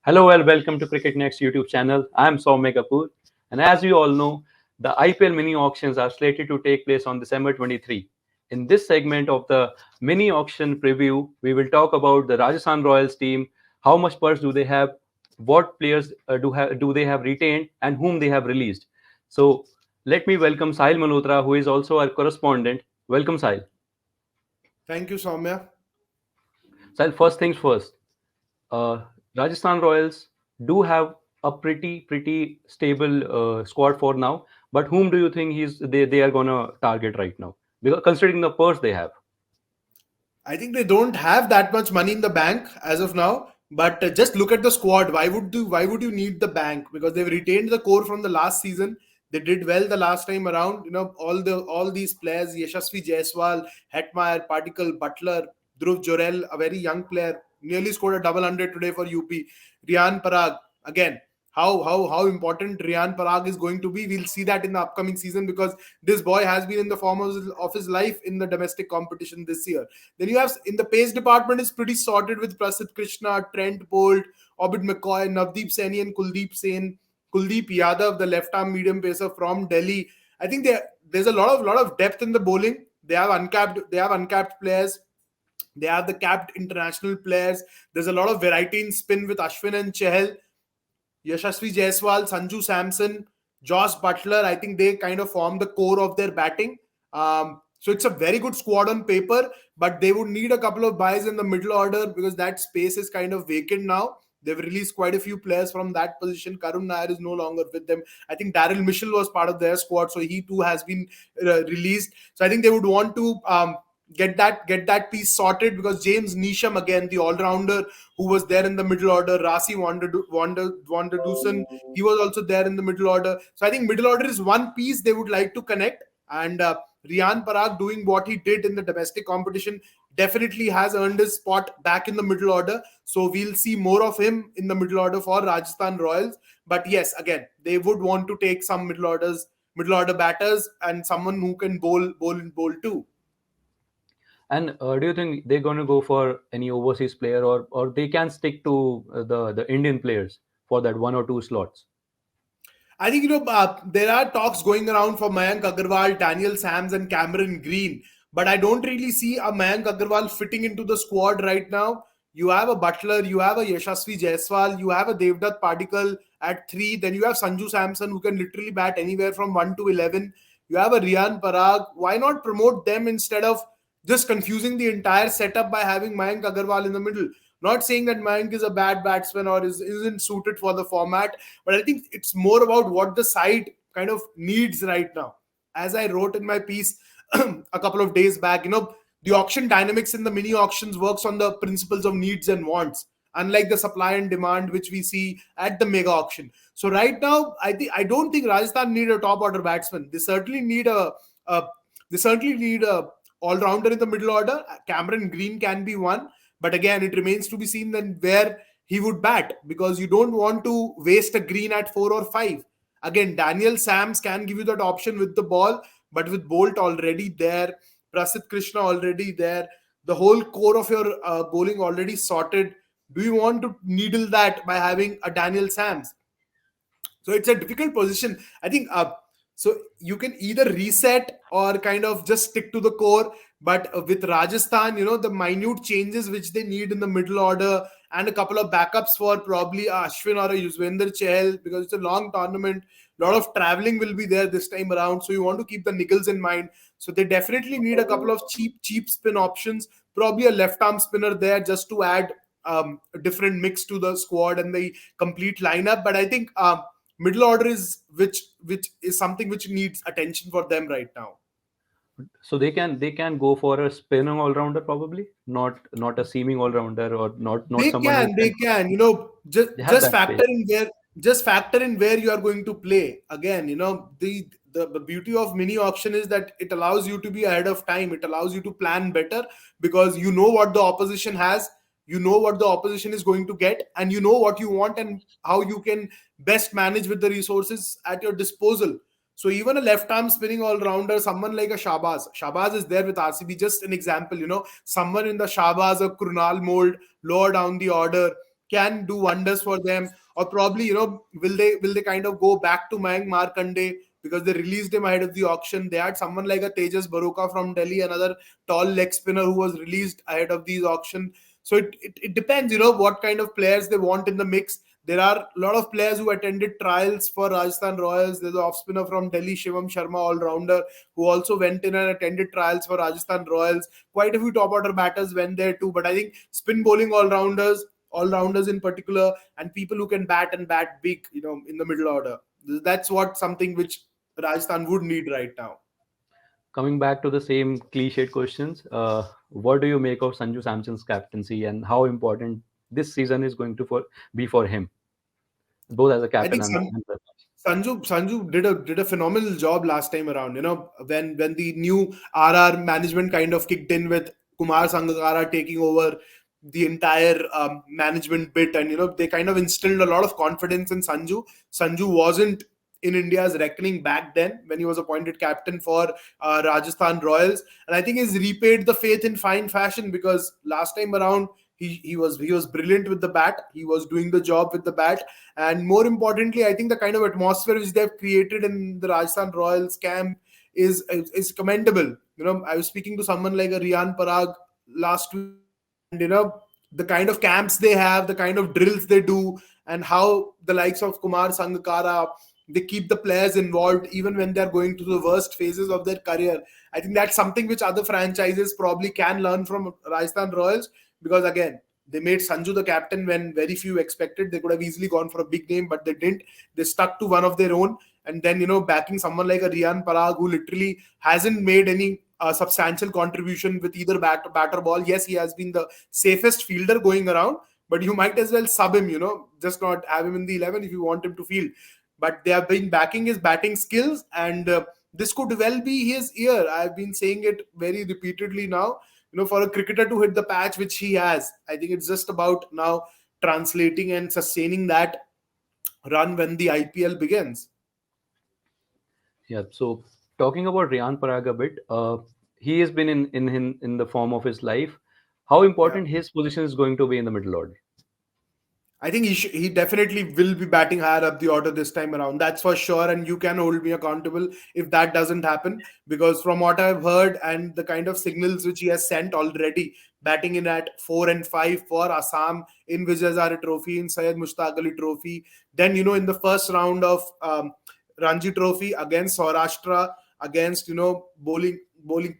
Hello and welcome to Cricketnext YouTube channel. I am Soumya Kapoor, and as you all know, the IPL mini auctions are slated to take place on December 23. In this segment of the mini auction preview, we will talk about the Rajasthan Royals team, how much purse do they have, what players do they have retained, and whom they have released. So let me welcome Sahil Malhotra, who is also our correspondent. Welcome, Sahil. Thank you, Soumya. Sahil, first things first. uh, Rajasthan Royals do have a pretty stable squad for now. But whom do you think they are gonna target right now? Because considering the purse they have. I think they don't have that much money in the bank as of now. But just look at the squad. Why would you need the bank? Because they've retained the core from the last season. They did well the last time around. All these players: Yashasvi Jaiswal, Hetmeyer, Particle, Butler, Dhruv Jorel, a very young player, nearly scored a double hundred today for UP. Riyan Parag again. How important Riyan Parag is going to be? We'll see that in the upcoming season because this boy has been in the form of his life in the domestic competition this year. Then you have in the pace department is pretty sorted with Prasidh Krishna, Trent Bolt, Obid McCoy, Navdeep Saini, and Kuldeep Yadav, the left-arm medium pacer from Delhi. I think there's a lot of depth in the bowling. They have uncapped players. They have the capped international players. There's a lot of variety in spin with Ashwin and Chahal. Yashasvi Jaiswal, Sanju Samson, Josh Butler, I think they kind of form the core of their batting. So it's a very good squad on paper, but they would need a couple of buys in the middle order because that space is kind of vacant now. They've released quite a few players from that position. Karun Nair is no longer with them. I think Daryl Mitchell was part of their squad, so he too has been released. So I think they would want to get that piece sorted because James Neesham, again, the all-rounder who was there in the middle order, Rasi Wanderdusen, he was also there in the middle order. So I think middle order is one piece they would like to connect. And Riyan Parag doing what he did in the domestic competition definitely has earned his spot back in the middle order. So we'll see more of him in the middle order for Rajasthan Royals. But yes, again, they would want to take some middle order batters, and someone who can bowl too. And do you think they're gonna go for any overseas player, or they can stick to the Indian players for that one or two slots? I think there are talks going around for Mayank Agarwal, Daniel Sams, and Cameron Green, but I don't really see a Mayank Agarwal fitting into the squad right now. You have a Butler, you have a Yashasvi Jaiswal, you have a Devdutt Padikkal at 3, then you have Sanju Samson who can literally bat anywhere from 1 to 11. You have a Riyan Parag. Why not promote them instead of just confusing the entire setup by having Mayank Agarwal in the middle? Not saying that Mayank is a bad batsman or isn't suited for the format, but I think it's more about what the side kind of needs right now. As I wrote in my piece a couple of days back, the auction dynamics in the mini auctions works on the principles of needs and wants, unlike the supply and demand which we see at the mega auction. So right now, I don't think Rajasthan need a top order batsman. A they certainly need a all rounder in the middle order. Cameron Green can be one, but again, it remains to be seen then where he would bat, because you don't want to waste a Green at 4 or 5. Again, Daniel Sams can give you that option with the ball, but with Bolt already there, Prasidh Krishna already there, the whole core of your bowling already sorted. Do you want to needle that by having a Daniel Sams? So it's a difficult position. I think so you can either reset or kind of just stick to the core. But with Rajasthan, the minute changes which they need in the middle order and a couple of backups for probably a Ashwin or a Yuzvendra Chahal, because it's a long tournament. A lot of traveling will be there this time around. So you want to keep the niggles in mind. So they definitely need a couple of cheap spin options, probably a left arm spinner there just to add a different mix to the squad and the complete lineup. But I think middle order is which is something which needs attention for them right now. So they can go for a spinning all rounder, probably not a seaming all rounder, or not They someone who can, can. they can, just They have just that factor space. in where just factor in where you are going to play. Again, the beauty of mini auction is that it allows you to be ahead of time. It allows you to plan better because you know what the opposition has, you know what the opposition is going to get, and you know what you want and how you can best manage with the resources at your disposal. So even a left arm spinning all rounder, someone like a Shabaz is there with RCB. Just an example, someone in the Shabaz or Krunal mold, lower down the order. can do wonders for them. Or probably, will they kind of go back to Mayank Markande because they released him ahead of the auction? They had someone like a Tejas Baroka from Delhi, another tall leg spinner who was released ahead of these auction. So it depends, what kind of players they want in the mix. There are a lot of players who attended trials for Rajasthan Royals. There's an off spinner from Delhi, Shivam Sharma, all rounder, who also went in and attended trials for Rajasthan Royals. Quite a few top order batters went there too. But I think spin bowling all rounders in particular, and people who can bat and bat big, in the middle order. That's what something which Rajasthan would need right now. Coming back to the same cliched questions, what do you make of Sanju Samson's captaincy and how important this season is going to be for him, both as a I captain think and Sanju did a phenomenal job last time around. When the new RR management kind of kicked in with Kumar Sangakkara taking over the entire management bit, and they kind of instilled a lot of confidence in Sanju. Sanju wasn't in India's reckoning back then when he was appointed captain for Rajasthan Royals, and I think he's repaid the faith in fine fashion, because last time around he was brilliant with the bat. He was doing the job with the bat, and more importantly, I think the kind of atmosphere which they've created in the Rajasthan Royals camp is commendable. I was speaking to someone like a Riyan Parag last week, and the kind of camps they have, the kind of drills they do, and how the likes of Kumar Sangakkara, they keep the players involved even when they're going through the worst phases of their career. I think that's something which other franchises probably can learn from Rajasthan Royals, because again, they made Sanju the captain when very few expected. They could have easily gone for a big name, but they didn't. They stuck to one of their own. And then, backing someone like a Riyan Parag, who literally hasn't made any substantial contribution with either batter ball. Yes, he has been the safest fielder going around, but you might as well sub him, just not have him in the 11 if you want him to field. But they have been backing his batting skills, and this could well be his year. I've been saying it very repeatedly now. For a cricketer to hit the patch which he has, I think it's just about now translating and sustaining that run when the IPL begins. yeah. So talking about Riyan Parag a bit, he has been in the form of his life. How Yeah. important his position is going to be in the middle order? I think he definitely will be batting higher up the order this time around. That's for sure. And you can hold me accountable if that doesn't happen. Because from what I've heard and the kind of signals which he has sent already, batting in at 4 and 5 for Assam in Vijay Hazare Trophy, in Syed Mushtaq Ali Trophy. Then, in the first round of Ranji Trophy against Saurashtra, against, bowling bowling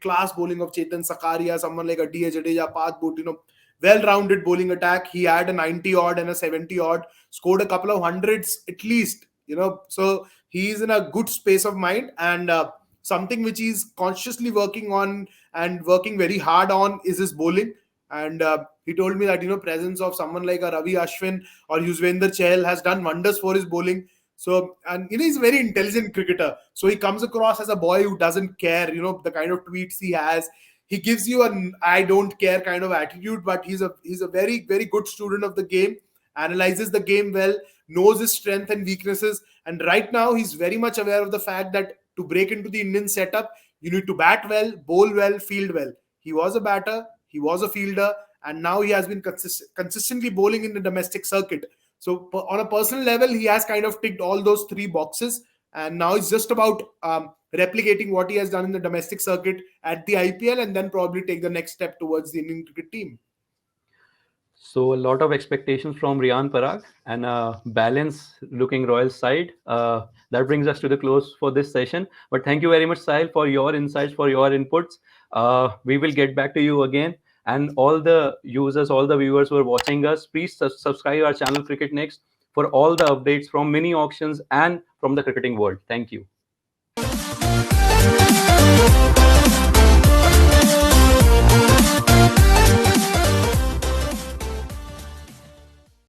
of Chetan Sakaria, someone like a D.A. Jadeja, Path Boot, well-rounded bowling attack. He had a 90 odd and a 70 odd, scored a couple of hundreds at least, so he's in a good space of mind. And something which he's consciously working on and working very hard on is his bowling. And he told me that, presence of someone like a Ravi Ashwin or Yuzvendra Chahal has done wonders for his bowling. So, and he's a very intelligent cricketer. So he comes across as a boy who doesn't care, the kind of tweets he has. He gives you an I don't care kind of attitude, but he's a very, very good student of the game, analyzes the game well, knows his strength and weaknesses. And right now he's very much aware of the fact that to break into the Indian setup, you need to bat well, bowl well, field well. He was a batter, he was a fielder, and now he has been consistently bowling in the domestic circuit. So on a personal level, he has kind of ticked all those three boxes, and now it's just about replicating what he has done in the domestic circuit at the IPL, and then probably take the next step towards the Indian cricket team. So a lot of expectations from Riyan Parag and a balance-looking Royal side. That brings us to the close for this session. But thank you very much, Sahil, for your insights, for your inputs. We will get back to you again. And all the users, all the viewers who are watching us, please subscribe our channel Cricket Next for all the updates from mini auctions and from the cricketing world. Thank you.